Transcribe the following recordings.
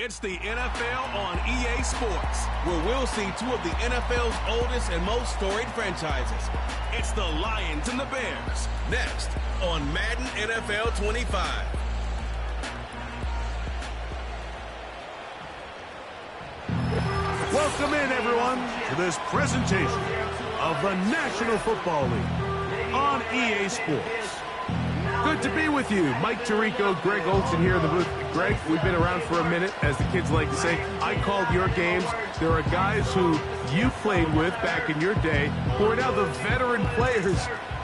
It's the NFL on EA Sports, where we'll see two of the NFL's oldest and most storied franchises. It's the Lions and the Bears, next on Madden NFL 25. Welcome in, everyone, to this presentation of the National Football League on EA Sports. Good to be with you. Mike Tirico, Greg Olson here in the booth. Greg, we've been around for a minute, as the kids like to say. I called your games. There are guys who you played with back in your day who are now the veteran players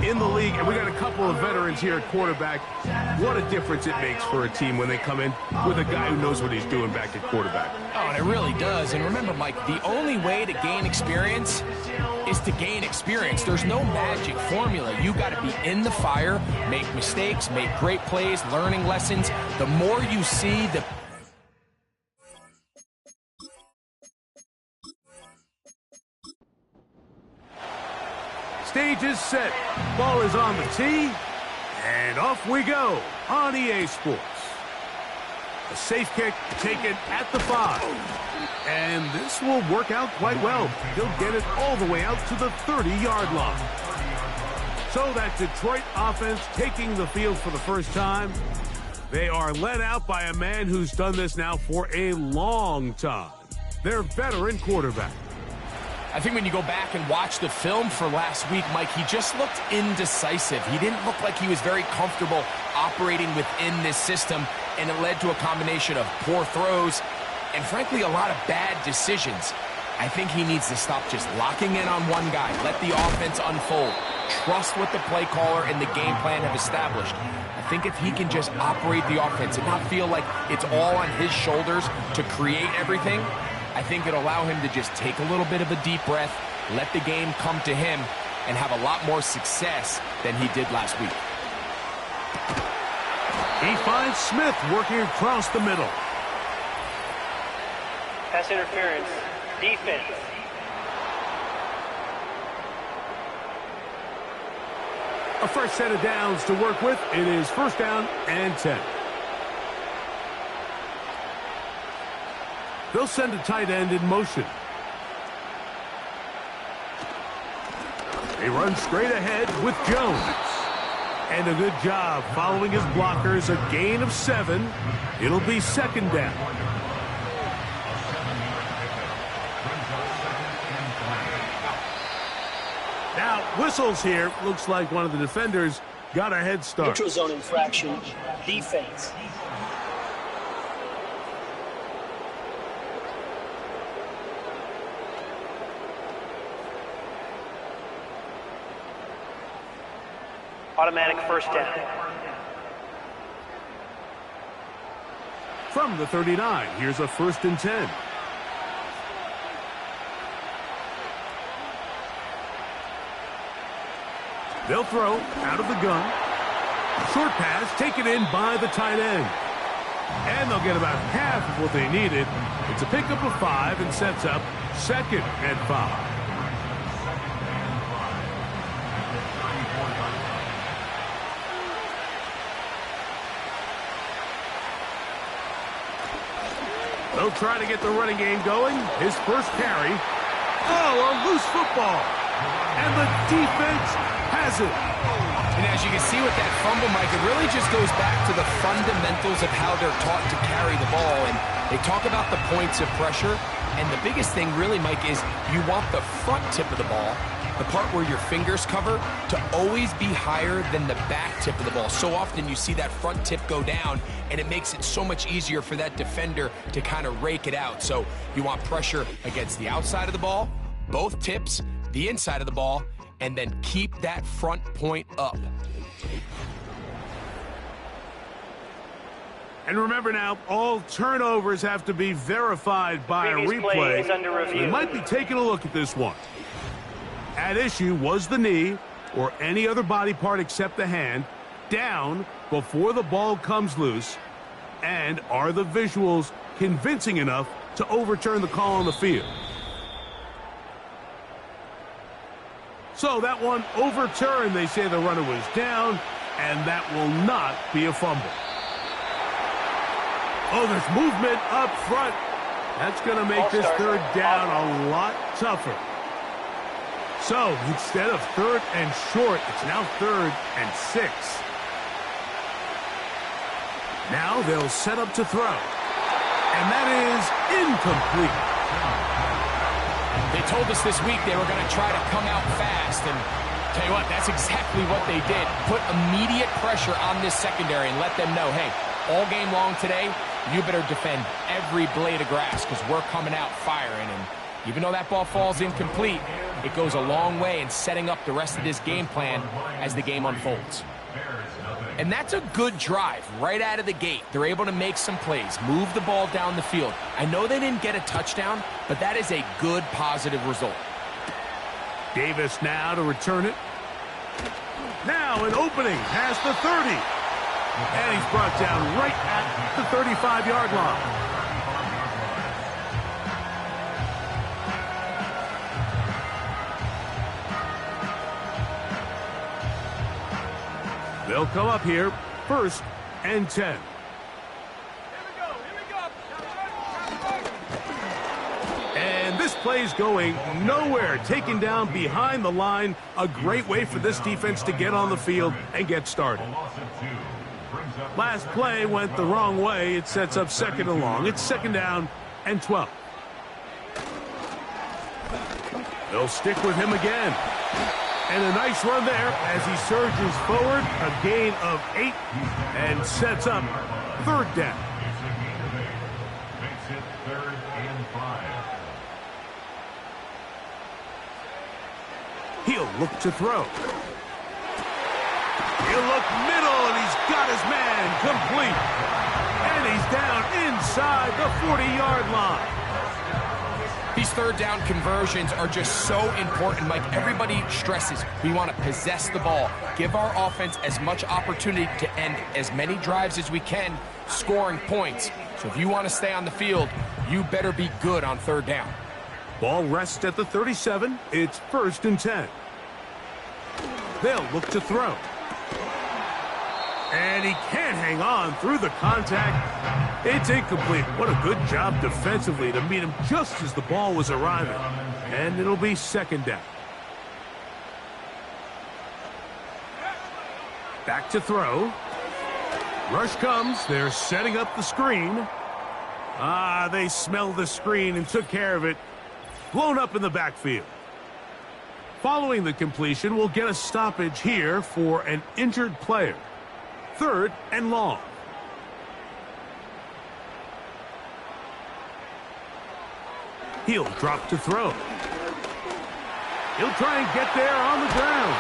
in the league, and we got a couple of veterans here at quarterback. What a difference it makes for a team when they come in with a guy who knows what he's doing back at quarterback. Oh, and it really does. And remember, Mike, the only way to gain experience is to gain experience. There's no magic formula. You got to be in the fire, make mistakes, make great plays, learning lessons. The more you see, the stage is set. Ball is on the tee. And off we go on EA Sports. A safe kick taken at the 5. And this will work out quite well. He'll get it all the way out to the 30-yard line. So that Detroit offense taking the field for the first time. They are led out by a man who's done this now for a long time. Their veteran quarterback. I think when you go back and watch the film for last week, Mike, he just looked indecisive. He didn't look like he was very comfortable operating within this system, and it led to a combination of poor throws and, frankly, a lot of bad decisions. I think he needs to stop just locking in on one guy. Let the offense unfold. Trust what the play caller and the game plan have established. I think if he can just operate the offense and not feel like it's all on his shoulders to create everything, I think it'll allow him to just take a little bit of a deep breath, let the game come to him, and have a lot more success than he did last week. He finds Smith working across the middle. Pass interference. Defense. A fresh set of downs to work with. It is first down and 10. They'll send a tight end in motion. They run straight ahead with Jones. And a good job following his blockers. A gain of 7. It'll be second down. Now, whistles here. Looks like one of the defenders got a head start. Neutral zone infraction. Defense. Automatic first down. From the 39, here's a first and 10. They'll throw out of the gun. Short pass taken in by the tight end. And they'll get about half of what they needed. It's a pickup of 5 and sets up second and 5. They'll try to get the running game going. His first carry. Oh, a loose football. And the defense has it. And as you can see with that fumble, Mike, it really just goes back to the fundamentals of how they're taught to carry the ball. And they talk about the points of pressure. And the biggest thing really, Mike, is you want the front tip of the ball, the part where your fingers cover, to always be higher than the back tip of the ball. So often you see that front tip go down, and it makes it so much easier for that defender to kind of rake it out. So you want pressure against the outside of the ball, both tips, the inside of the ball, and then keep that front point up. And remember now, all turnovers have to be verified by a Previous play replay. is under review. They might be taking a look at this one. At issue was the knee or any other body part except the hand down before the ball comes loose. And are the visuals convincing enough to overturn the call on the field? So that one overturned. They say the runner was down, and that will not be a fumble. Oh, there's movement up front. That's going to make this third down a lot tougher. So, instead of 3rd and short, it's now 3rd and 6. Now they'll set up to throw. And that is incomplete. They told us this week they were going to try to come out fast, and tell you what, that's exactly what they did. Put immediate pressure on this secondary and let them know, hey, all game long today, you better defend every blade of grass because we're coming out firing. And even though that ball falls incomplete, it goes a long way in setting up the rest of this game plan as the game unfolds. And that's a good drive right out of the gate. They're able to make some plays, move the ball down the field. I know they didn't get a touchdown, but that is a good, positive result. Davis now to return it. Now an opening past the 30. And he's brought down right at the 35-yard line. They'll come up here, 1st and 10. And this play's going nowhere. Taken down behind the line. A great way for this defense to get on the field and get started. Last play went the wrong way. It sets up 2nd and long. It's 2nd down and 12. They'll stick with him again. And a nice run there as he surges forward. A gain of 8 and sets up 3rd down. Makes it 3rd and 5. He'll look to throw. He'll look middle, and he's got his man complete. And he's down inside the 40-yard line. These 3rd down conversions are just so important, Mike. Everybody stresses we want to possess the ball, give our offense as much opportunity to end as many drives as we can, scoring points. So if you want to stay on the field, you better be good on 3rd down. Ball rests at the 37. It's 1st and 10. They'll look to throw. And he can't hang on through the contact. It's incomplete. What a good job defensively to meet him just as the ball was arriving. And it'll be 2nd down. Back to throw. Rush comes. They're setting up the screen. They smelled the screen and took care of it. Blown up in the backfield. Following the completion, we'll get a stoppage here for an injured player. 3rd and long. He'll drop to throw. He'll try and get there on the ground.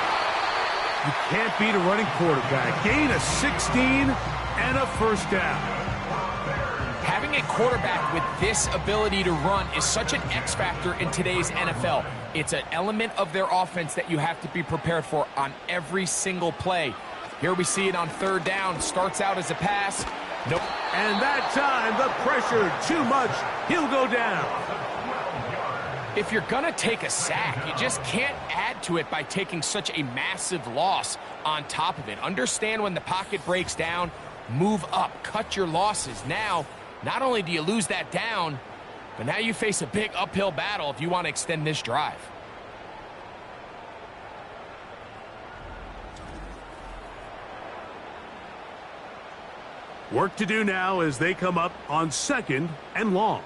You can't beat a running quarterback. Gain of 16 and a 1st down. Having a quarterback with this ability to run is such an X factor in today's NFL. It's an element of their offense that you have to be prepared for on every single play. Here we see it on 3rd down. Starts out as a pass. Nope. And that time, the pressure too much. He'll go down. If you're going to take a sack, you just can't add to it by taking such a massive loss on top of it. Understand when the pocket breaks down, move up, cut your losses. Now, not only do you lose that down, but now you face a big uphill battle if you want to extend this drive. Work to do now as they come up on 2nd and long.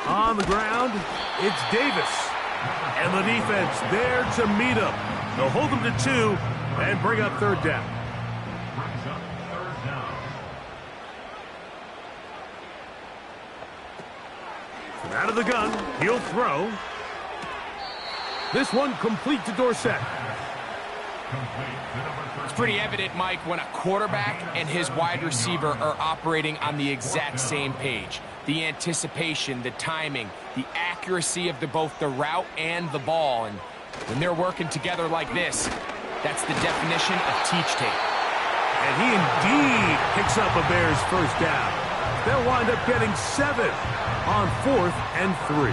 On the ground, it's Davis. And the defense there to meet him. They'll hold him to 2 and bring up 3rd down. Brings up 3rd down. Out of the gun, he'll throw. This one complete to Dorsett. It's pretty evident, Mike, when a quarterback and his wide receiver are operating on the exact same page. The anticipation, the timing, the accuracy of both the route and the ball. And when they're working together like this, that's the definition of teach tape. And he indeed picks up a Bears 1st down. They'll wind up getting 7 on 4th and 3.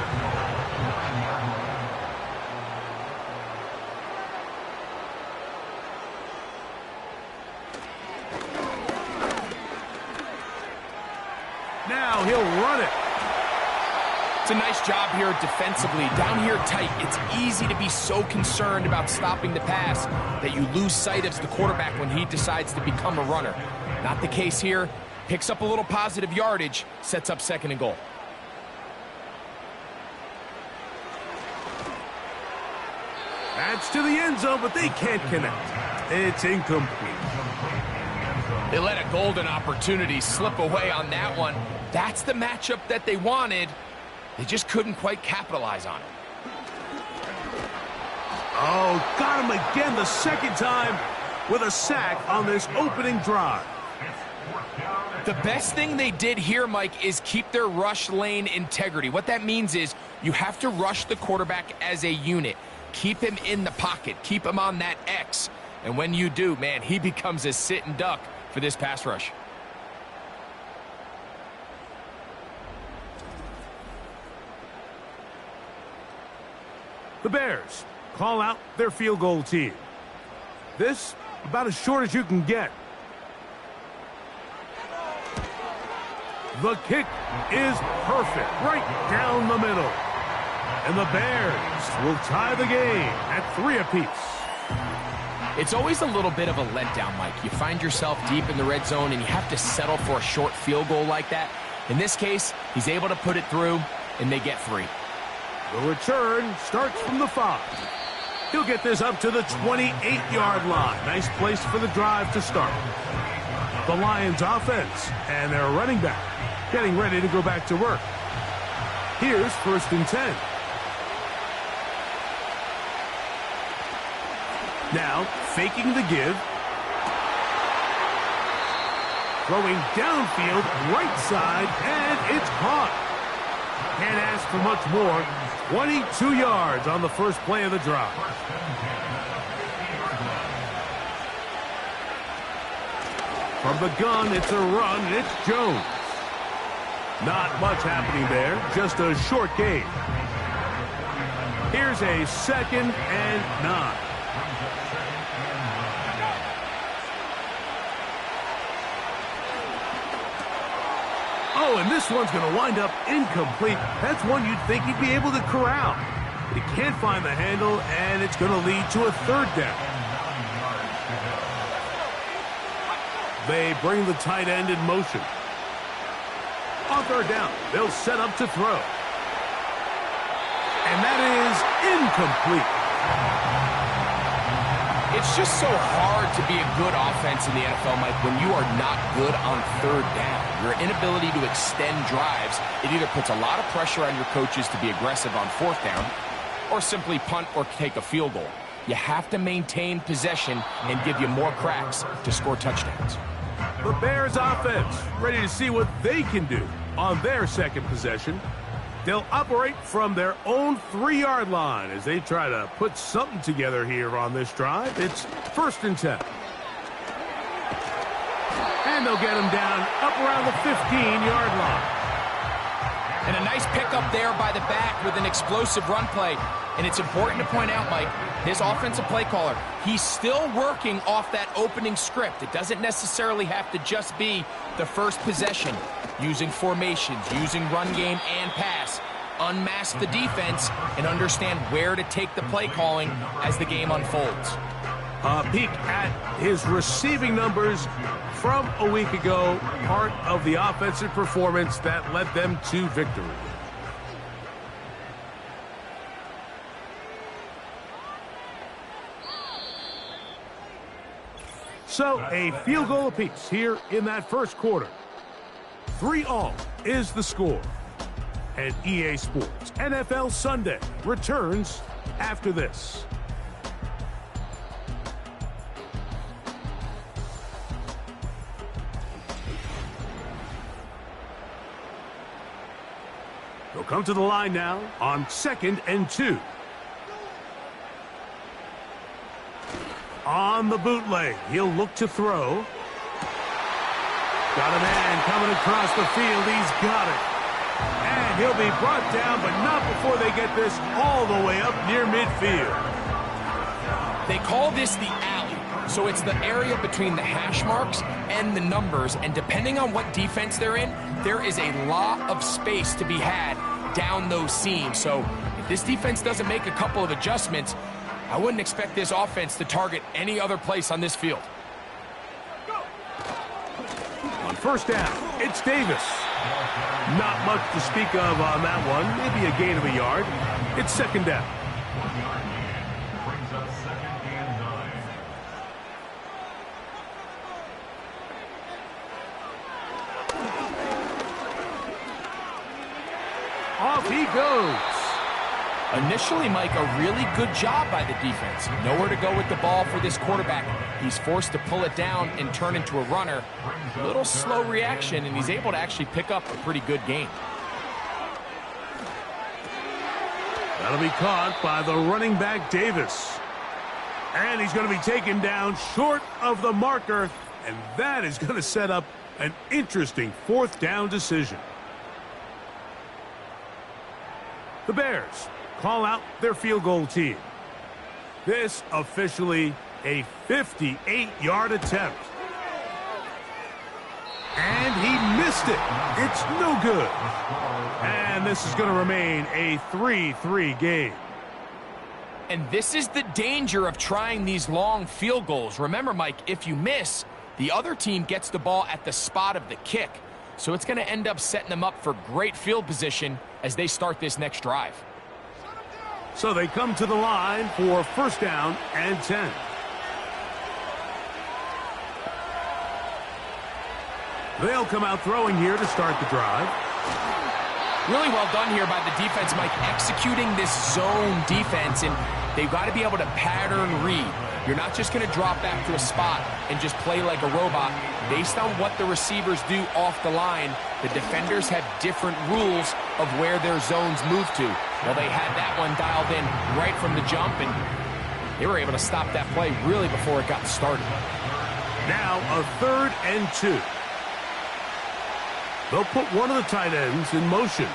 now he'll run it. It's a nice job here defensively. Down here tight, it's easy to be so concerned about stopping the pass that you lose sight of the quarterback when he decides to become a runner. Not the case here. Picks up a little positive yardage, sets up 2nd and goal. That's to the end zone, but they can't connect. It's incomplete. They let a golden opportunity slip away on that one. That's the matchup that they wanted. They just couldn't quite capitalize on it. Oh, got him again the 2nd time with a sack on this opening drive. The best thing they did here, Mike, is keep their rush lane integrity. What that means is you have to rush the quarterback as a unit. Keep him in the pocket. Keep him on that X. And when you do, man, he becomes a sitting duck for this pass rush. The Bears call out their field goal team. This about as short as you can get. The kick is perfect, right down the middle. And the Bears will tie the game at 3 apiece. It's always a little bit of a letdown, Mike. You find yourself deep in the red zone and you have to settle for a short field goal like that. In this case, he's able to put it through, and they get 3. The return starts from the 5. He'll get this up to the 28-yard line. Nice place for the drive to start. The Lions offense and their running back getting ready to go back to work. Here's 1st and 10. Now, faking the give. Throwing downfield, right side, and it's caught. Can't ask for much more. 22 yards on the first play of the drive. From the gun, it's a run, and it's Jones. Not much happening there, just a short gain. Here's a 2nd and 9. Oh, and this one's going to wind up incomplete. That's one you'd think he'd be able to corral. But he can't find the handle, and it's going to lead to a 3rd down. They bring the tight end in motion. On 3rd down, they'll set up to throw. And that is incomplete. It's just so hard to be a good offense in the NFL, Mike, when you are not good on 3rd down. Your inability to extend drives, it either puts a lot of pressure on your coaches to be aggressive on 4th down or simply punt or take a field goal. You have to maintain possession and give you more cracks to score touchdowns. The Bears offense ready to see what they can do on their 2nd possession. They'll operate from their own 3-yard line as they try to put something together here on this drive. It's 1st and 10. And they'll get him down up around the 15-yard line. And a nice pickup there by the back with an explosive run play. And it's important to point out, Mike, this offensive play caller, he's still working off that opening script. It doesn't necessarily have to just be the first possession. Using formations, using run game and pass. Unmask the defense and understand where to take the play calling as the game unfolds. A peek at his receiving numbers from a week ago, part of the offensive performance that led them to victory. So, a field goal apiece here in that 1st quarter. 3-all is the score. And EA Sports NFL Sunday returns after this. They'll come to the line now on 2nd and 2. On the bootleg, he'll look to throw. Got a man coming across the field. He's got it. And he'll be brought down, but not before they get this all the way up near midfield. They call this the alley. So it's the area between the hash marks and the numbers, and depending on what defense they're in, there is a lot of space to be had down those seams. So if this defense doesn't make a couple of adjustments, I wouldn't expect this offense to target any other place on this field. On first down, it's Davis. Not much to speak of on that one. Maybe a gain of a yard. It's second down. 1 yard gain brings up 2nd and 9. Off he goes. Initially, Mike, a really good job by the defense. Nowhere to go with the ball for this quarterback. He's forced to pull it down and turn into a runner. A little slow reaction, and he's able to actually pick up a pretty good gain. That'll be caught by the running back, Davis. And he's going to be taken down short of the marker, and that is going to set up an interesting 4th down decision. The Bears call out their field goal team. This officially a 58-yard attempt. And he missed it. It's no good. And this is going to remain a 3-3 game. And this is the danger of trying these long field goals. Remember, Mike, if you miss, the other team gets the ball at the spot of the kick. So it's going to end up setting them up for great field position as they start this next drive. So they come to the line for first down and 10. They'll come out throwing here to start the drive. Really well done here by the defense, Mike, executing this zone defense, and they've got to be able to pattern read. You're not just going to drop back to a spot and just play like a robot. Based on what the receivers do off the line, the defenders have different rules of where their zones move to. Well, they had that one dialed in right from the jump, and they were able to stop that play really before it got started. Now a 3rd and 2. They'll put one of the tight ends in motion.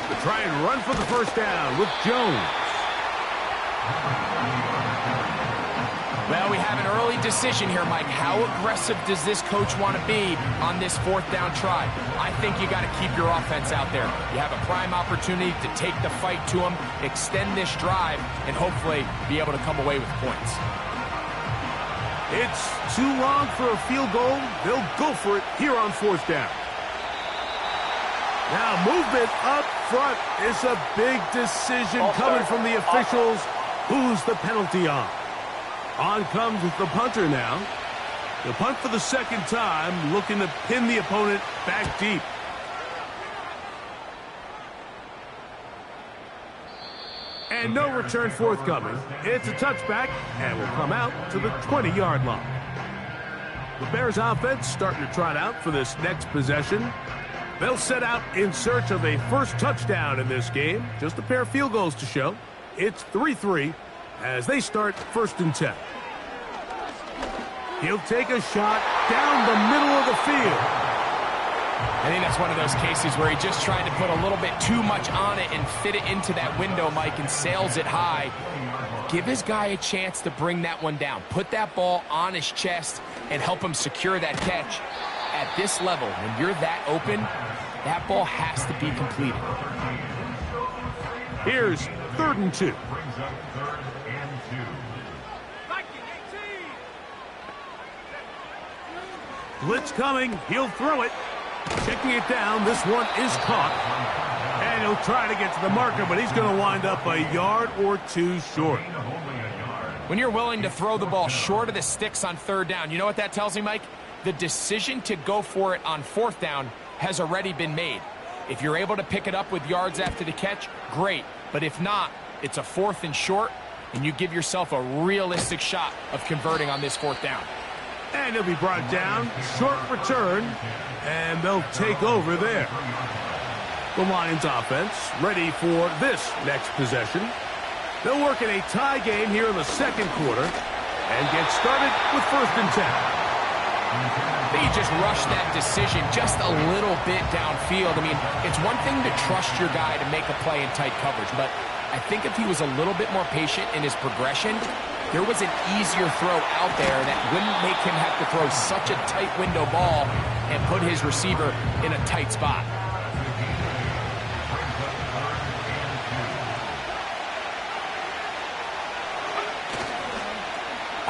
To try and run for the first down with Jones. Well, we have an early decision here, Mike. How aggressive does this coach want to be on this 4th down try? I think you got to keep your offense out there. You have a prime opportunity to take the fight to them, extend this drive, and hopefully be able to come away with points. It's too long for a field goal. They'll go for it here on 4th down. Now movement up front is a big decision coming from the officials. Who's the penalty on? On comes the punter now. The punt for the 2nd time, looking to pin the opponent back deep. And no return forthcoming. It's a touchback and will come out to the 20-yard line. The Bears offense starting to trot out for this next possession. They'll set out in search of a first touchdown in this game. Just a pair of field goals to show. It's 3-3 as they start 1st and 10. He'll take a shot down the middle of the field. I think that's one of those cases where he just tried to put a little bit too much on it and fit it into that window, Mike, and sails it high. Give his guy a chance to bring that one down. Put that ball on his chest and help him secure that catch. At this level, when you're that open, that ball has to be completed. Here's 3rd and 2. Brings up 3rd and 2. Blitz coming. He'll throw it. Checking it down. This one is caught. And he'll try to get to the marker, but he's going to wind up a yard or 2 short. When you're willing to throw the ball short of the sticks on 3rd down, you know what that tells me, Mike? The decision to go for it on 4th down has already been made. If you're able to pick it up with yards after the catch, great. But if not, it's a 4th and short, and you give yourself a realistic shot of converting on this 4th down. And he'll be brought down. Short return. And they'll take over there. The Lions offense ready for this next possession. They'll work in a tie game here in the 2nd quarter and get started with 1st and 10. I think you just rushed that decision just a little bit downfield. I mean, it's one thing to trust your guy to make a play in tight coverage, but I think if he was a little bit more patient in his progression, there was an easier throw out there that wouldn't make him have to throw such a tight window ball and put his receiver in a tight spot.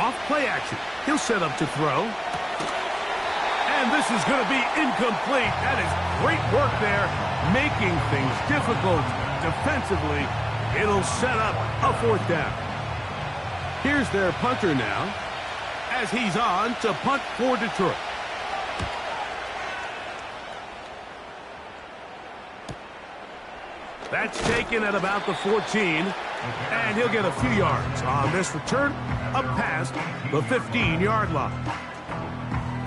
Off play action. He'll set up to throw. And this is going to be incomplete. That is great work there, making things difficult defensively. It'll set up a 4th down. Here's their punter now, as he's on to punt for Detroit. That's taken at about the 14, and he'll get a few yards on this return, up past the 15-yard line.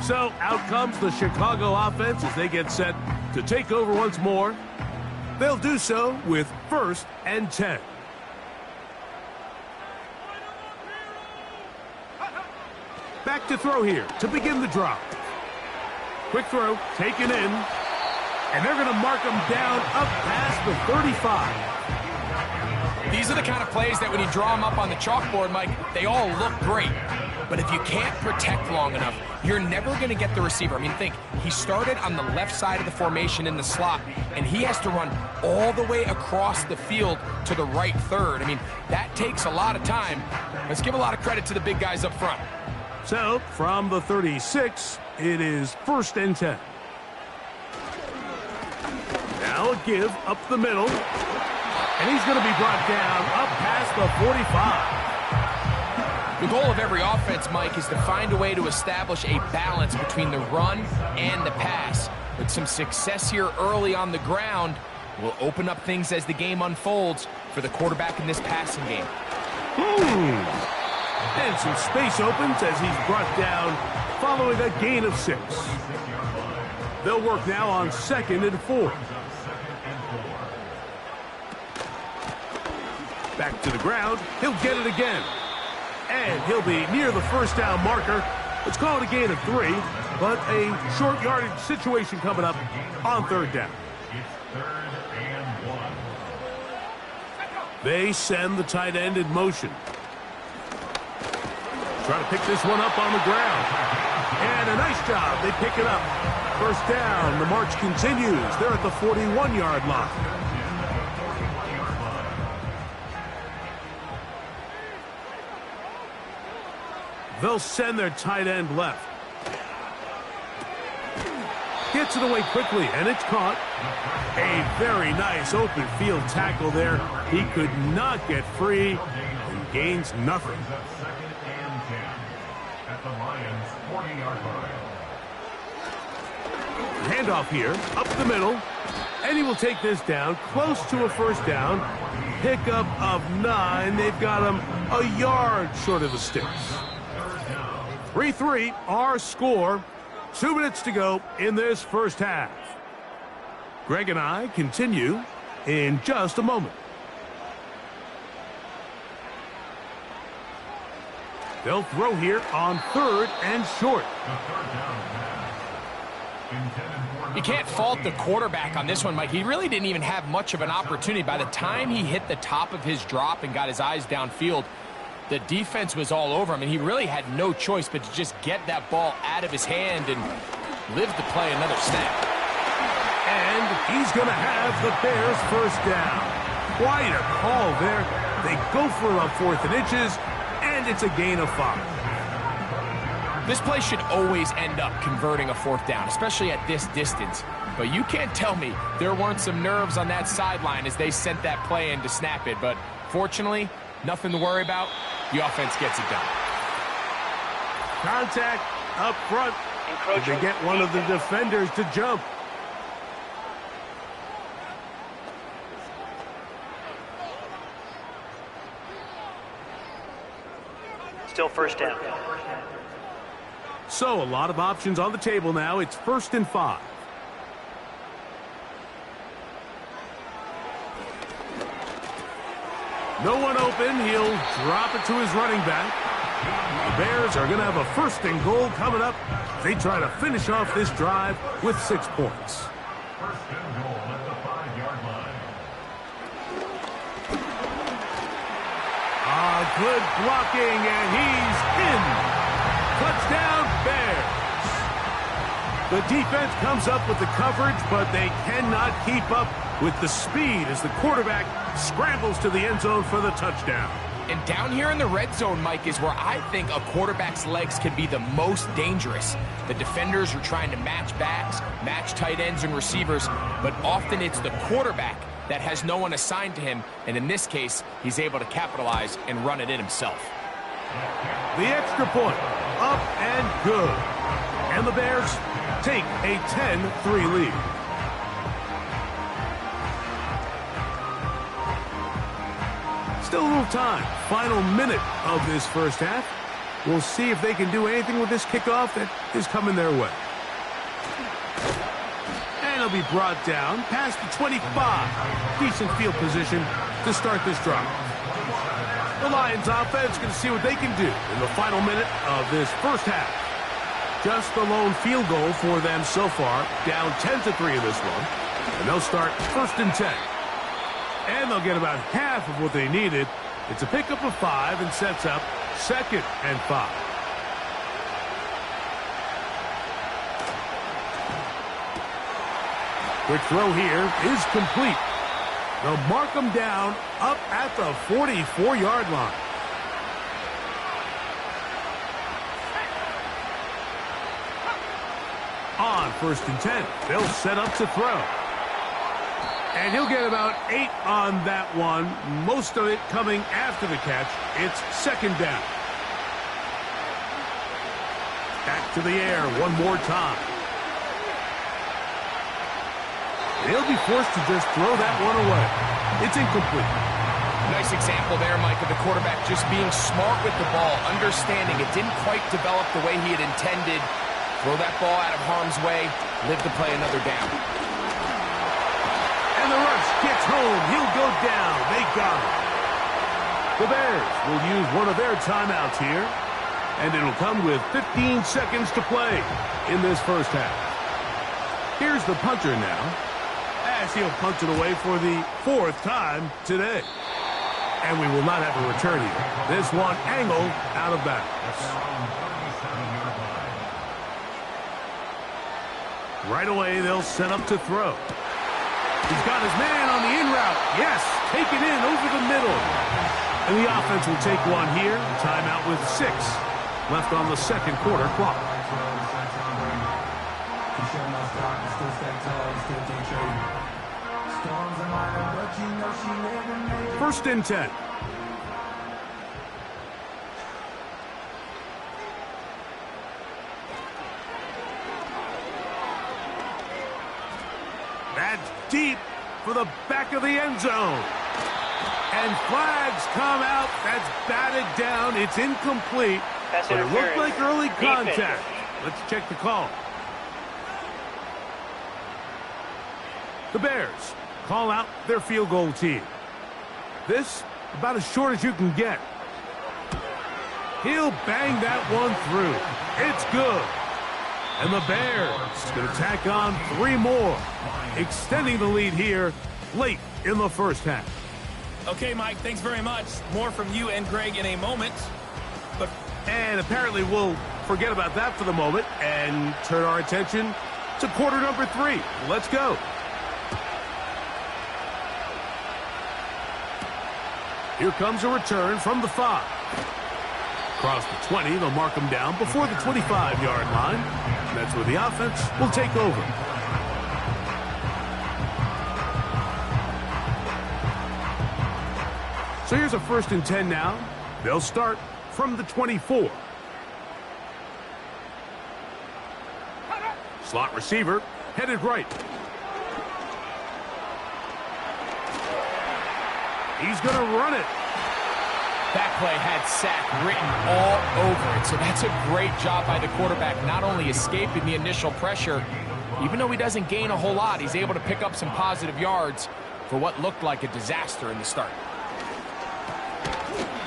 So out comes the Chicago offense as they get set to take over once more. They'll do so with 1st and 10. Back to throw here to begin the drive. Quick throw, taken in, and they're going to mark him down up past the 35. These are the kind of plays that when you draw them up on the chalkboard, Mike, they all look great. But if you can't protect long enough, you're never going to get the receiver. I mean, think, he started on the left side of the formation in the slot, and he has to run all the way across the field to the right third. I mean, that takes a lot of time. Let's give a lot of credit to the big guys up front. So, from the 36, it is 1st and 10. Now a give up the middle. And he's going to be brought down up past the 45. The goal of every offense, Mike, is to find a way to establish a balance between the run and the pass. With some success here early on the ground, will open up things as the game unfolds for the quarterback in this passing game. And some space opens as he's brought down following a gain of 6. They'll work now on 2nd and 4. Back to the ground. He'll get it again. And he'll be near the 1st down marker. Let's call it a gain of 3, but a short yardage situation coming up on 3rd down. It's 3rd and 1. They send the tight end in motion. Trying to pick this one up on the ground. And a nice job. They pick it up. 1st down. The march continues. They're at the 41-yard line. They'll send their tight end left. Gets it away quickly, and it's caught. A very nice open field tackle there. He could not get free and gains nothing. At the Lions' 40-yard line. Handoff here, up the middle, and he will take this down, close to a 1st down. Pickup of 9. They've got him a yard short of the sticks. 3-3, our score. 2 minutes to go in this 1st half. Greg and I continue in just a moment. They'll throw here on 3rd and short. You can't fault the quarterback on this one, Mike. He really didn't even have much of an opportunity. By the time he hit the top of his drop and got his eyes downfield, the defense was all over him, and he really had no choice but to just get that ball out of his hand and live to play another snap. And he's going to have the Bears' 1st down. Quite a call there. They go for it on 4th and inches, and it's a gain of 5. This play should always end up converting a 4th down, especially at this distance. But you can't tell me there weren't some nerves on that sideline as they sent that play in to snap it. But fortunately, nothing to worry about. The offense gets it done. Contact up front. They get one of the defenders to jump. Still 1st down. So a lot of options on the table now. It's 1st and 5. No one open. He'll drop it to his running back. The Bears are going to have a 1st and goal coming up. They try to finish off this drive with 6 points. 1st and goal at the 5-yard line. good blocking, and he's in. Touchdown, Bears. The defense comes up with the coverage, but they cannot keep up with the speed as the quarterback scrambles to the end zone for the touchdown. And down here in the red zone, Mike, is where I think a quarterback's legs can be the most dangerous. The defenders are trying to match backs, match tight ends and receivers, but often it's the quarterback that has no one assigned to him, and in this case, he's able to capitalize and run it in himself. The extra point, up and good. And the Bears take a 10-3 lead. Still a little time. Final minute of this first half. We'll see if they can do anything with this kickoff that is coming their way. And it'll be brought down past the 25. Decent field position to start this drive. The Lions offense going to see what they can do in the final minute of this first half. Just the lone field goal for them so far. Down 10-3 in this one. And they'll start 1st and 10. And they'll get about half of what they needed. It's a pickup of 5 and sets up 2nd and 5. Quick throw here is complete. They'll mark them down up at the 44-yard line. On 1st and 10, they'll set up to throw. And he'll get about 8 on that one, most of it coming after the catch. It's 2nd down. Back to the air one more time. He'll be forced to just throw that one away. It's incomplete. Nice example there, Mike, of the quarterback just being smart with the ball, understanding it didn't quite develop the way he had intended. Throw that ball out of harm's way, live to play another down. And the rush gets home. He'll go down. They got him. The Bears will use one of their timeouts here, and it'll come with 15 seconds to play in this first half. Here's the punter now, as he'll punt it away for the 4th time today. And we will not have a return here. This one angled out of bounds. Right away, they'll set up to throw. He's got his man on the in route. Yes, taken in over the middle. And the offense will take one here. Timeout with 6 left on the 2nd quarter clock. 1st and 10. That's deep for the back of the end zone. And flags come out. That's batted down. It's incomplete. But it looked like early contact. Let's check the call. The Bears call out their field goal team. This about as short as you can get. He'll bang that one through. It's good. And the Bears going to tack on 3 more, extending the lead here late in the first half. Okay, Mike, thanks very much. More from you and Greg in a moment. And apparently we'll forget about that for the moment and turn our attention to quarter number 3. Let's go. Here comes a return from the 5. Across the 20, they'll mark them down before the 25-yard line. That's where the offense will take over. So here's a 1st and 10 now. They'll start from the 24. Slot receiver headed right. He's going to run it. That play had sack written all over it, so that's a great job by the quarterback, not only escaping the initial pressure, even though he doesn't gain a whole lot, he's able to pick up some positive yards for what looked like a disaster in the start.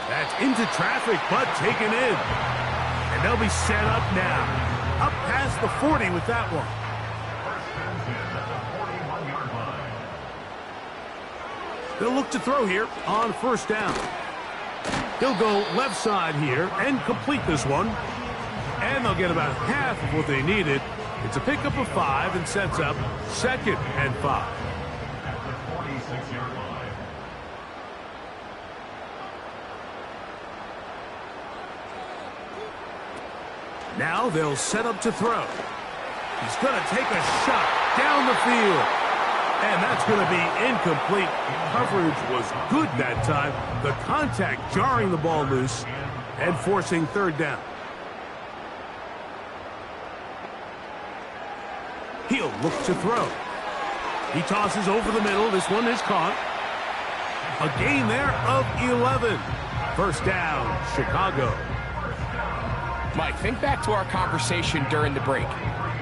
That's into traffic, but taken in. And they'll be set up now. Up past the 40 with that one. They'll look to throw here on 1st down. He'll go left side here and complete this one. And they'll get about half of what they needed. It's a pickup of 5 and sets up 2nd and 5. At the 46-yard line. Now they'll set up to throw. He's going to take a shot down the field. And that's going to be incomplete. Coverage was good that time. The contact jarring the ball loose and forcing 3rd down. He'll look to throw. He tosses over the middle. This one is caught. A gain there of 11. 1st down, Chicago. Mike, think back to our conversation during the break.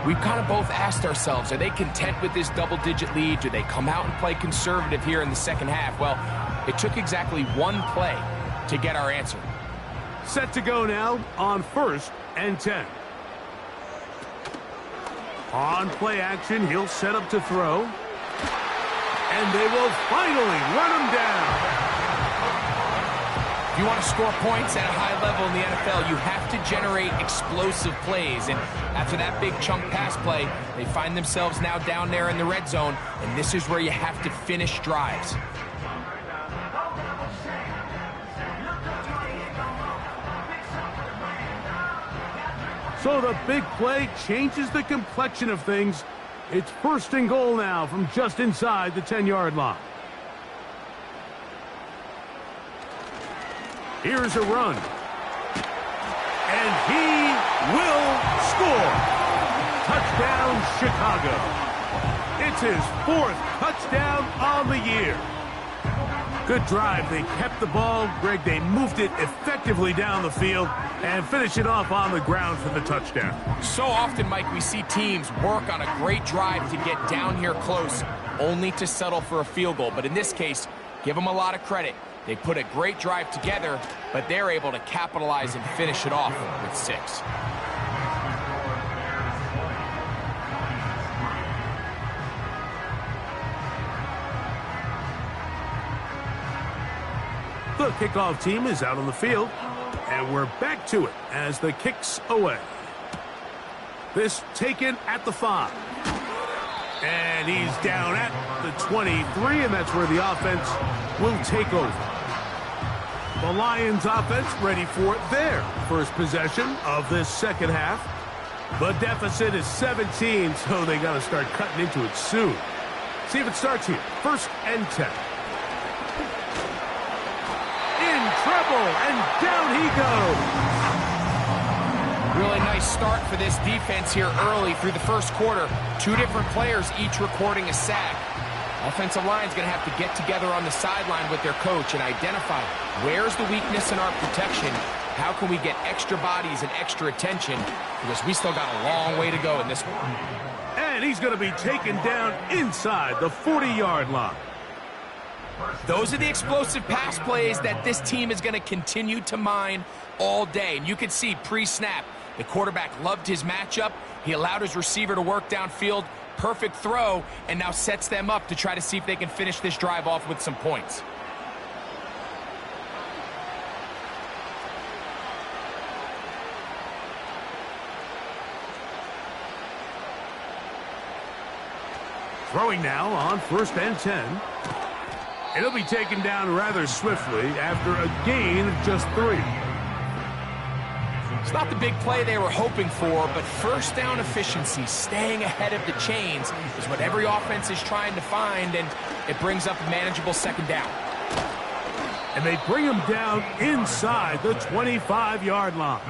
We've kind of both asked ourselves, are they content with this double-digit lead? Do they come out and play conservative here in the second half? Well, it took exactly one play to get our answer. Set to go now on 1st and 10. On play action, he'll set up to throw. And they will finally run him down. If you want to score points at a high level in the NFL, you have to generate explosive plays. And after that big chunk pass play, they find themselves now down there in the red zone. And this is where you have to finish drives. So the big play changes the complexion of things. It's 1st and goal now from just inside the 10-yard line. Here's a run. And he will score. Touchdown, Chicago. It's his 4th touchdown on the year. Good drive. They kept the ball. Greg, they moved it effectively down the field and finish it off on the ground for the touchdown. So often, Mike, we see teams work on a great drive to get down here close, only to settle for a field goal. But in this case, give them a lot of credit. They put a great drive together, but they're able to capitalize and finish it off with 6. The kickoff team is out on the field, and we're back to it as the kick's away. This taken at the 5. And he's down at the 23, and that's where the offense will take over. The Lions offense ready for their first possession of this second half. The deficit is 17, so they got to start cutting into it soon. See if it starts here. 1st and 10. In trouble, and down he goes. Really nice start for this defense here early through the 1st quarter. 2 different players each recording a sack. Offensive line's going to have to get together on the sideline with their coach and identify where's the weakness in our protection. How can we get extra bodies and extra attention? Because we still got a long way to go in this one. And he's going to be taken down inside the 40-yard line. Those are the explosive pass plays that this team is going to continue to mine all day. And you can see pre-snap, the quarterback loved his matchup. He allowed his receiver to work downfield. Perfect throw, and now sets them up to try to see if they can finish this drive off with some points. Throwing now on 1st and 10. It'll be taken down rather swiftly after a gain of just 3. It's not the big play they were hoping for, but 1st down efficiency, staying ahead of the chains, is what every offense is trying to find, and it brings up a manageable 2nd down. And they bring him down inside the 25-yard line.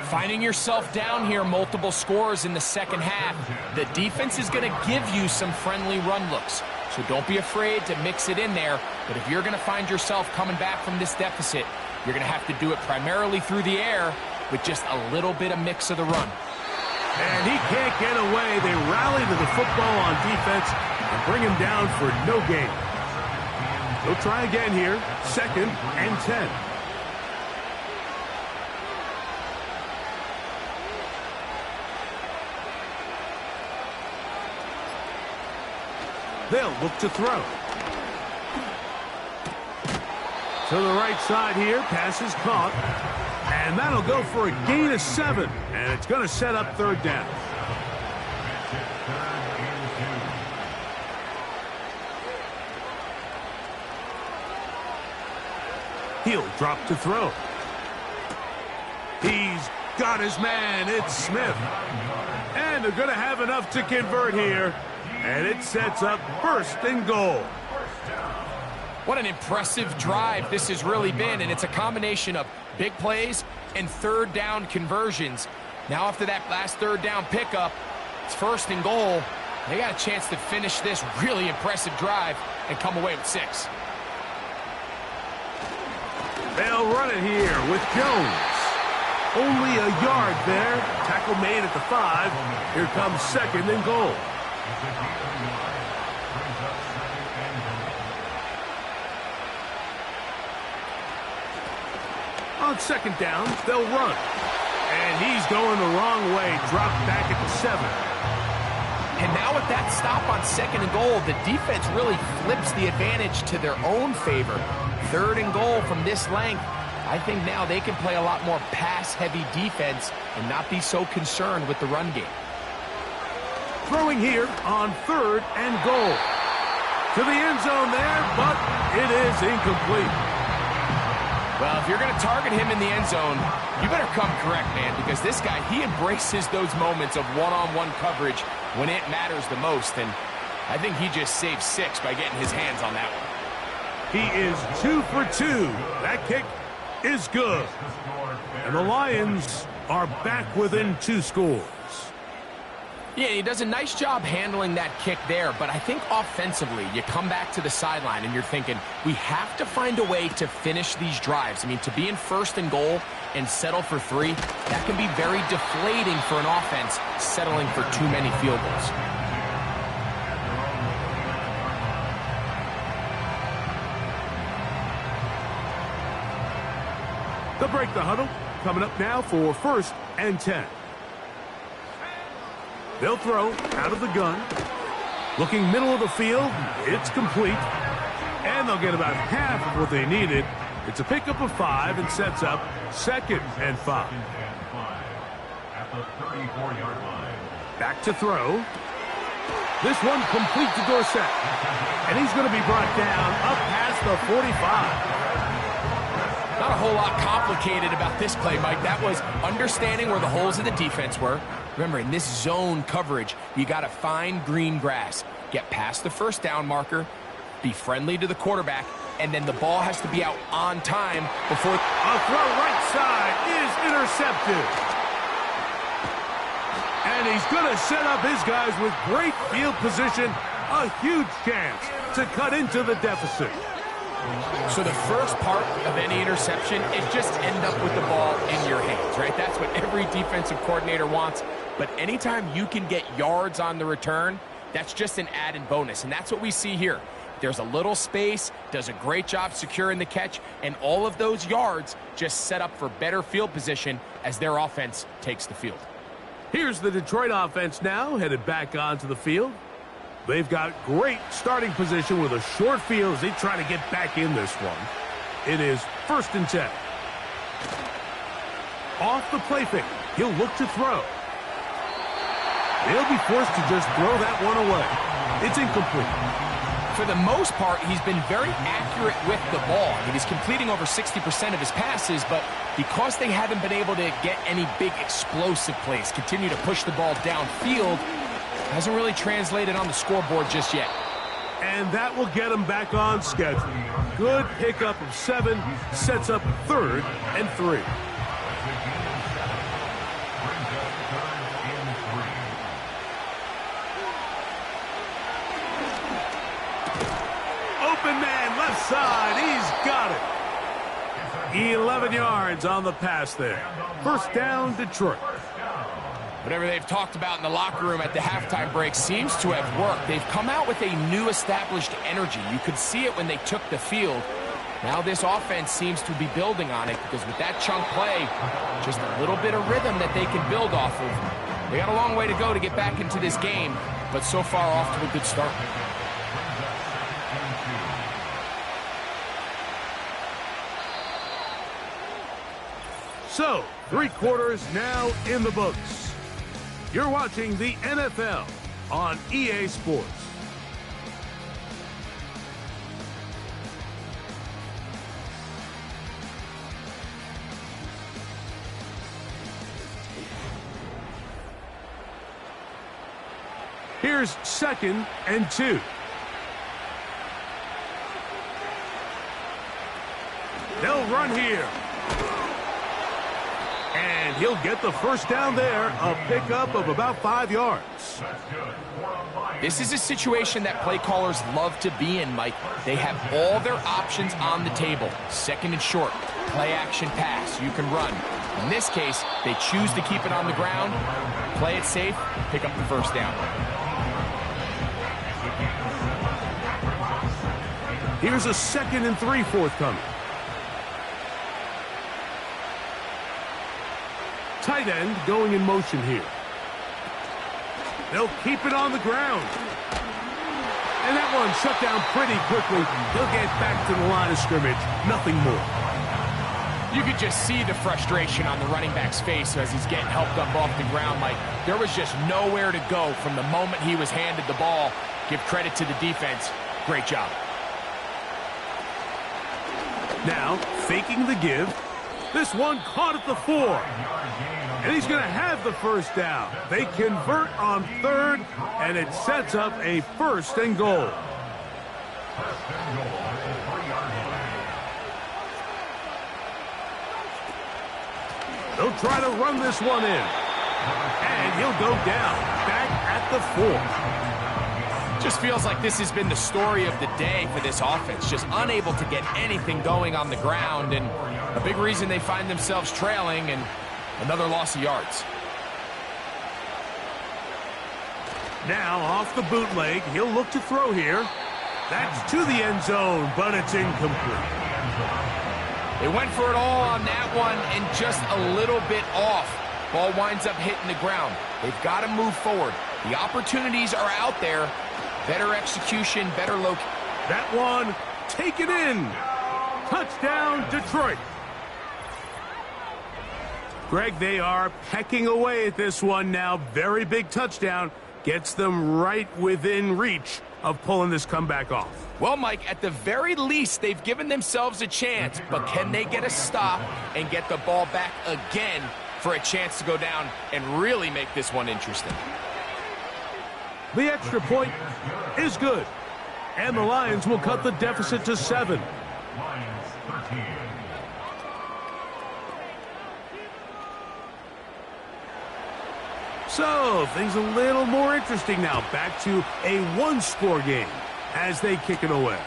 Finding yourself down here, multiple scores in the second half, the defense is going to give you some friendly run looks. So don't be afraid to mix it in there, but if you're going to find yourself coming back from this deficit, you're going to have to do it primarily through the air with just a little bit of mix of the run. And he can't get away. They rally to the football on defense and bring him down for no gain. They'll try again here, 2nd and 10. They'll look to throw. To the right side here, pass is caught. And that'll go for a gain of 7. And it's going to set up third down. He'll drop to throw. He's got his man. It's Smith. And they're going to have enough to convert here. And it sets up first and goal. What an impressive drive this has really been, and it's a combination of big plays and third down conversions. Now after that last third down pickup, it's first and goal. They got a chance to finish this really impressive drive and come away with 6. They'll run it here with Jones. Only a yard there. Tackle made at the 5. Here comes second and goal. On second down, they'll run. And he's going the wrong way. Dropped back at the 7. And now with that stop on second and goal, the defense really flips the advantage to their own favor. Third and goal from this length. I think now they can play a lot more pass-heavy defense and not be so concerned with the run game. Throwing here on third and goal. To the end zone there, but it is incomplete. Well, if you're going to target him in the end zone, you better come correct, man, because this guy, he embraces those moments of one-on-one coverage when it matters the most, and I think he just saved 6 by getting his hands on that one. He is 2 for 2. That kick is good. And the Lions are back within 2 scores. Yeah, he does a nice job handling that kick there, but I think offensively, you come back to the sideline and you're thinking, we have to find a way to finish these drives. I mean, to be in first and goal and settle for 3, that can be very deflating for an offense settling for too many field goals. They'll break the huddle. Coming up now for first and 10. They'll throw out of the gun. Looking middle of the field. It's complete. And they'll get about half of what they needed. It's a pickup of 5 and sets up second and 5. At the 34-yard line. Back to throw. This one complete to Dorsett. And he's going to be brought down up past the 45. Not a whole lot complicated about this play, Mike. That was understanding where the holes of the defense were. Remember, in this zone coverage, you got to find green grass. Get past the first down marker, be friendly to the quarterback, and then the ball has to be out on time before... A throw right side is intercepted. And he's going to set up his guys with great field position. A huge chance to cut into the deficit. So the first part of any interception is just end up with the ball in your hands, right? That's what every defensive coordinator wants. But anytime you can get yards on the return, that's just an added bonus. And that's what we see here. There's a little space, does a great job securing the catch, and all of those yards just set up for better field position as their offense takes the field. Here's the Detroit offense now, headed back onto the field. They've got great starting position with a short field as they try to get back in this one. It is first and 10. Off the play fake. He'll look to throw. They'll be forced to just throw that one away. It's incomplete. For the most part, he's been very accurate with the ball. I mean, he's completing over 60% of his passes, but because they haven't been able to get any big explosive plays, continue to push the ball downfield, hasn't really translated on the scoreboard just yet. And that will get him back on schedule. Good pickup of 7, sets up third and 3. Open man, left side, he's got it. 11 yards on the pass there. First down, Detroit. Whatever they've talked about in the locker room at the halftime break seems to have worked. They've come out with a new established energy. You could see it when they took the field. Now this offense seems to be building on it because with that chunk play, just a little bit of rhythm that they can build off of. They got a long way to go to get back into this game, but so far off to a good start. So, 3 quarters now in the books. You're watching the NFL on EA Sports. Here's 2nd and 2. They'll run here. And he'll get the first down there, a pickup of about 5 yards. This is a situation that play callers love to be in, Mike. They have all their options on the table. 2nd and short, play action pass, you can run. In this case, they choose to keep it on the ground, play it safe, pick up the first down. Here's a 2nd and 3 forthcoming. Tight end going in motion here. They'll keep it on the ground. And that one shut down pretty quickly. He'll get back to the line of scrimmage. Nothing more. You could just see the frustration on the running back's face as he's getting helped up off the ground, Mike. There was just nowhere to go from the moment he was handed the ball. Give credit to the defense. Great job. Now, faking the give. This one caught at the 4. And he's going to have the first down. They convert on 3rd, and it sets up a 1st and goal. They'll try to run this one in. And he'll go down, back at the 4. Just feels like this has been the story of the day for this offense. Just unable to get anything going on the ground, and a big reason they find themselves trailing, and another loss of yards. Now off the bootleg, he'll look to throw here. That's to the end zone, but it's incomplete. They went for it all on that one and just a little bit off. Ball winds up hitting the ground. They've got to move forward. The opportunities are out there. Better execution, better look. That one, taken in. Touchdown, Detroit. Greg, they are pecking away at this one now. Very big touchdown. Gets them right within reach of pulling this comeback off. Well, Mike, at the very least, they've given themselves a chance. But can they get a stop and get the ball back again for a chance to go down and really make this one interesting? The extra point is good. And the Lions will cut the deficit to 7. Lions 13. So, things a little more interesting now. Back to a 1-score game as they kick it away.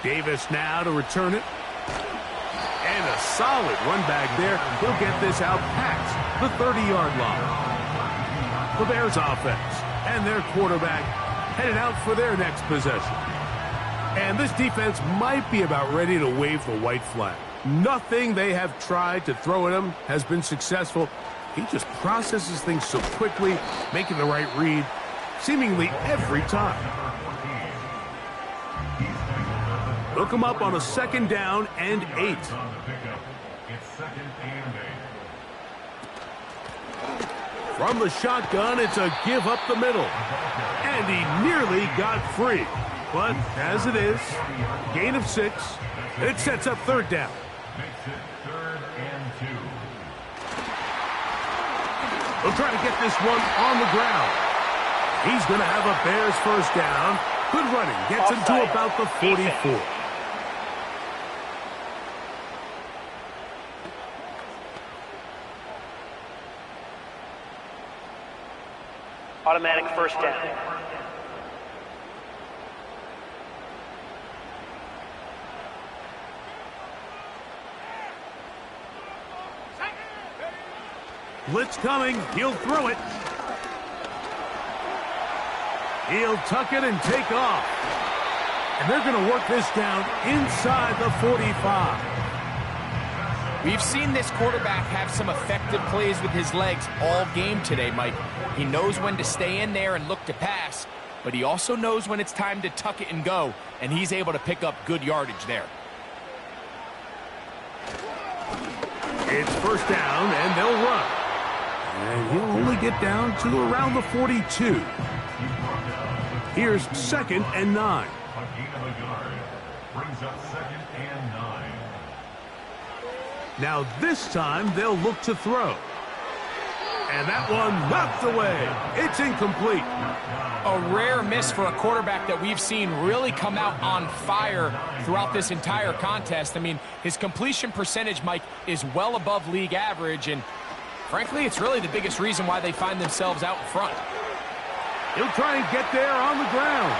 Davis now to return it. And a solid run back there. He'll get this out past the 30-yard line. The Bears offense and their quarterback headed out for their next possession. And this defense might be about ready to wave the white flag. Nothing they have tried to throw at him has been successful. He just processes things so quickly, making the right read, seemingly every time. Look him up on a 2nd down and 8. It's 2nd and 8. From the shotgun, it's a give up the middle. And he nearly got free. But as it is, gain of 6. It sets up 3rd down. Makes it 3rd and 2. They'll try to get this one on the ground. He's going to have a Bears first down. Good running. Gets him to about the 44. Automatic first down. Blitz coming. He'll throw it. He'll tuck it and take off. And they're going to work this down inside the 45. We've seen this quarterback have some effective plays with his legs all game today, Mike. He knows when to stay in there and look to pass, but he also knows when it's time to tuck it and go, and he's able to pick up good yardage there. It's first down, and they'll run. And he'll only get down to around the 42. Here's 2nd and 9. A gain of a yard. Brings up 2nd and 9. Now this time they'll look to throw. And that one knocked away. It's incomplete. A rare miss for a quarterback that we've seen really come out on fire throughout this entire contest. I mean, his completion percentage, Mike, is well above league average, and frankly, it's really the biggest reason why they find themselves out in front. He'll try and get there on the ground.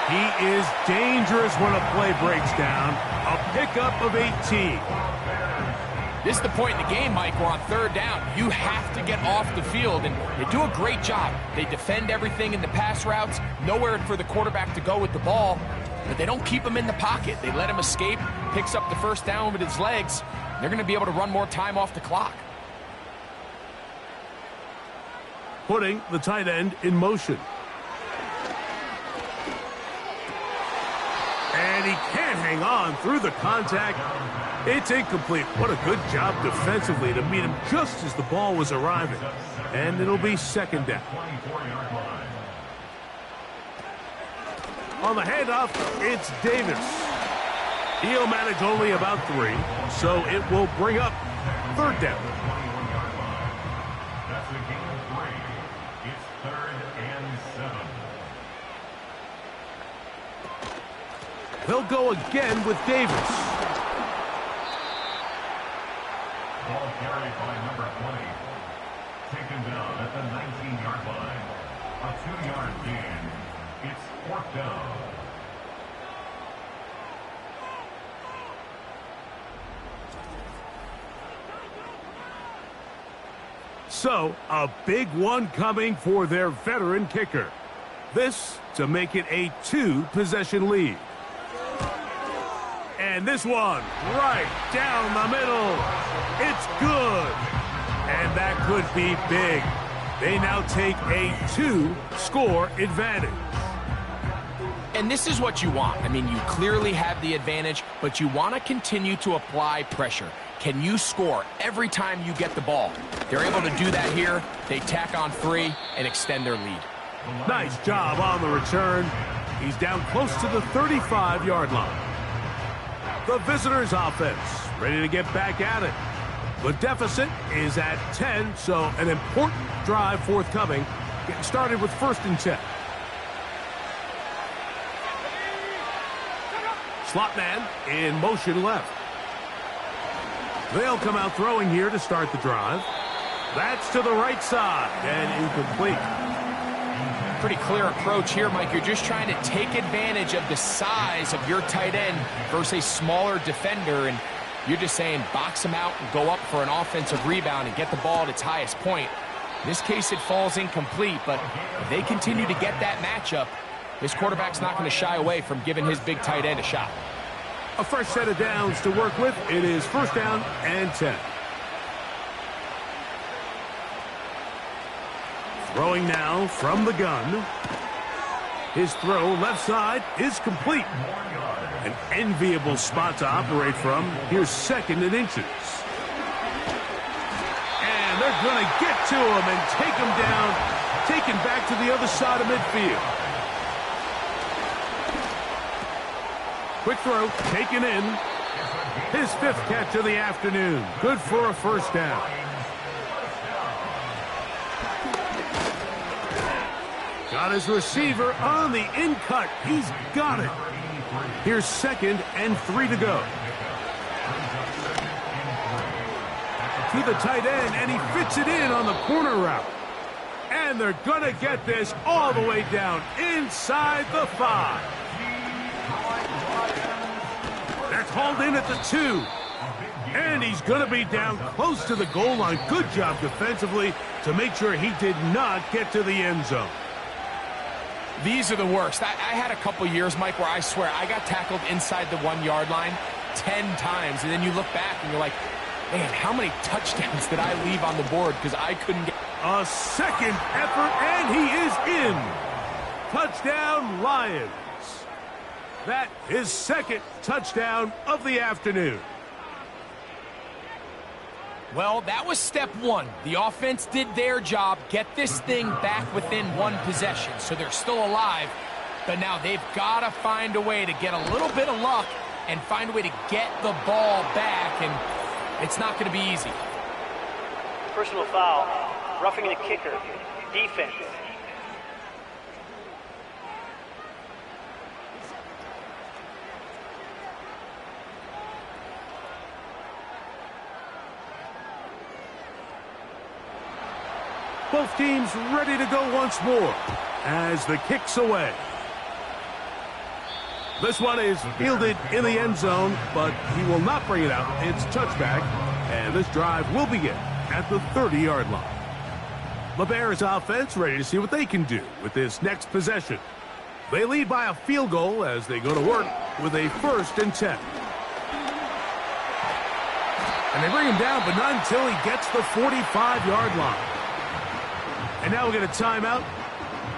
He is dangerous when a play breaks down. A pickup of 18. This is the point in the game, Mike, where on 3rd down, you have to get off the field, and they do a great job. They defend everything in the pass routes, nowhere for the quarterback to go with the ball, but they don't keep him in the pocket. They let him escape, picks up the first down with his legs. They're going to be able to run more time off the clock. Putting the tight end in motion. And he can't hang on through the contact. It's incomplete. What a good job defensively to meet him just as the ball was arriving. And it'll be 2nd down. On the handoff, it's Davis. He'll manage only about 3, so it will bring up 3rd down. That's a gain of 3. It's 3rd and 7. They'll go again with Davis. Ball carried by number 20. Taken down at the 19-yard line. A 2-yard gain. It's 4th down. So, a big one coming for their veteran kicker. This to make it a 2-possession lead. And this one, right down the middle. It's good. And that could be big. They now take a 2-score advantage. And this is what you want. I mean, you clearly have the advantage, but you want to continue to apply pressure. Can you score every time you get the ball? They're able to do that here. They tack on 3 and extend their lead. Nice job on the return. He's down close to the 35-yard line. The visitors' offense ready to get back at it. The deficit is at 10, so an important drive forthcoming. Getting started with 1st and 10. Slot man in motion left. They'll come out throwing here to start the drive. That's to the right side and incomplete. Pretty clear approach here, Mike. You're just trying to take advantage of the size of your tight end versus a smaller defender, and you're just saying box him out and go up for an offensive rebound and get the ball at its highest point. In this case, it falls incomplete, but if they continue to get that matchup, this quarterback's not going to shy away from giving his big tight end a shot. A fresh set of downs to work with. It is 1st down and 10. Throwing now from the gun. His throw left side is complete. An enviable spot to operate from. Here's 2nd and inches. And they're going to get to him and take him down. Taken back to the other side of midfield. Quick throw, taken in. His 5th catch of the afternoon. Good for a 1st down. Got his receiver on the in-cut. He's got it. Here's 2nd and 3 to go. To the tight end, and he fits it in on the corner route. And they're going to get this all the way down inside the 5. That's hauled in at the 2. And he's going to be down close to the goal line. Good job defensively to make sure he did not get to the end zone. These are the worst. I had a couple years, Mike, where I swear I got tackled inside the 1-yard line 10 times. And then you look back and you're like, man, how many touchdowns did I leave on the board because I couldn't get... A 2nd effort, and he is in. Touchdown, Lions. That is 2nd touchdown of the afternoon. Well, that was step one. The offense did their job, get this thing back within one possession, so they're still alive. But now they've got to find a way to get a little bit of luck and find a way to get the ball back, and it's not going to be easy. Personal foul. Roughing the kicker. Defense. Both teams ready to go once more as the kick's away. This one is fielded in the end zone, but he will not bring it out. It's touchback, and this drive will begin at the 30-yard line. The Bears offense ready to see what they can do with this next possession. They lead by a field goal as they go to work with a 1st and 10. And they bring him down, but not until he gets the 45-yard line. And now we get a timeout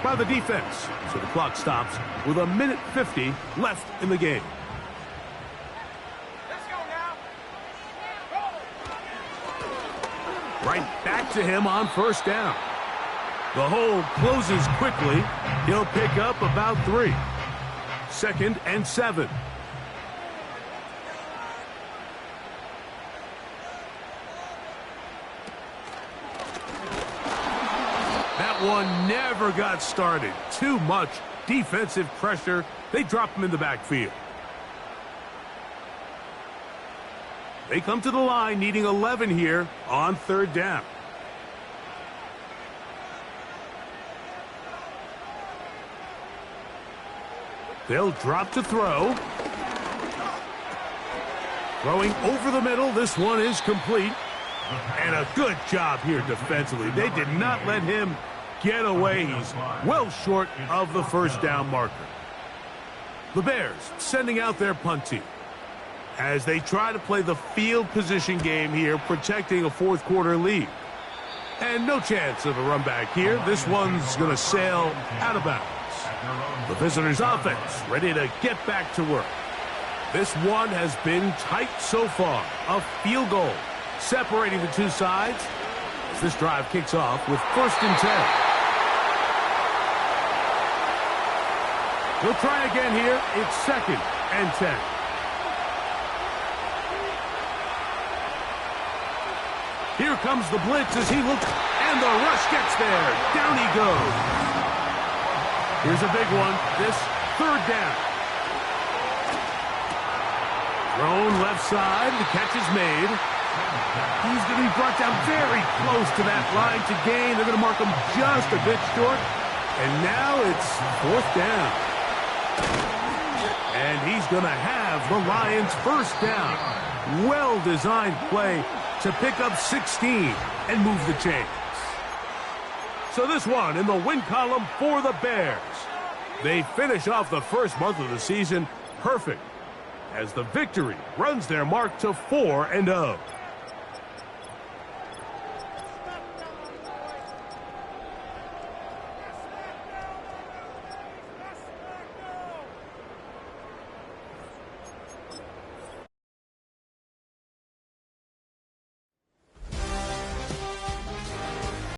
by the defense. So the clock stops with 1:50 left in the game. Let's go now. Right back to him on 1st down. The hole closes quickly. He'll pick up about 3. 2nd and 7. That one never got started. Too much defensive pressure. They drop him in the backfield. They come to the line needing 11 here on 3rd down. They'll drop to throw. Throwing over the middle. This one is complete. And a good job here defensively. They did not let him get away. He's well short of the 1st down marker. The Bears sending out their punt team as they try to play the field position game here, protecting a 4th quarter lead. And no chance of a run back here. This one's going to sail out of bounds. The visitors' offense ready to get back to work. This one has been tight so far. A field goal separating the two sides as this drive kicks off with 1st and 10. We'll try again here. It's 2nd and 10. Here comes the blitz as he looks, and the rush gets there. Down he goes. Here's a big one. This 3rd down. Thrown left side. The catch is made. He's going to be brought down very close to that line to gain. They're going to mark him just a bit short. And now it's 4th down. And he's going to have the Lions' 1st down. Well-designed play to pick up 16 and move the chains. So this one in the win column for the Bears. They finish off the first month of the season perfect as the victory runs their mark to 4-0.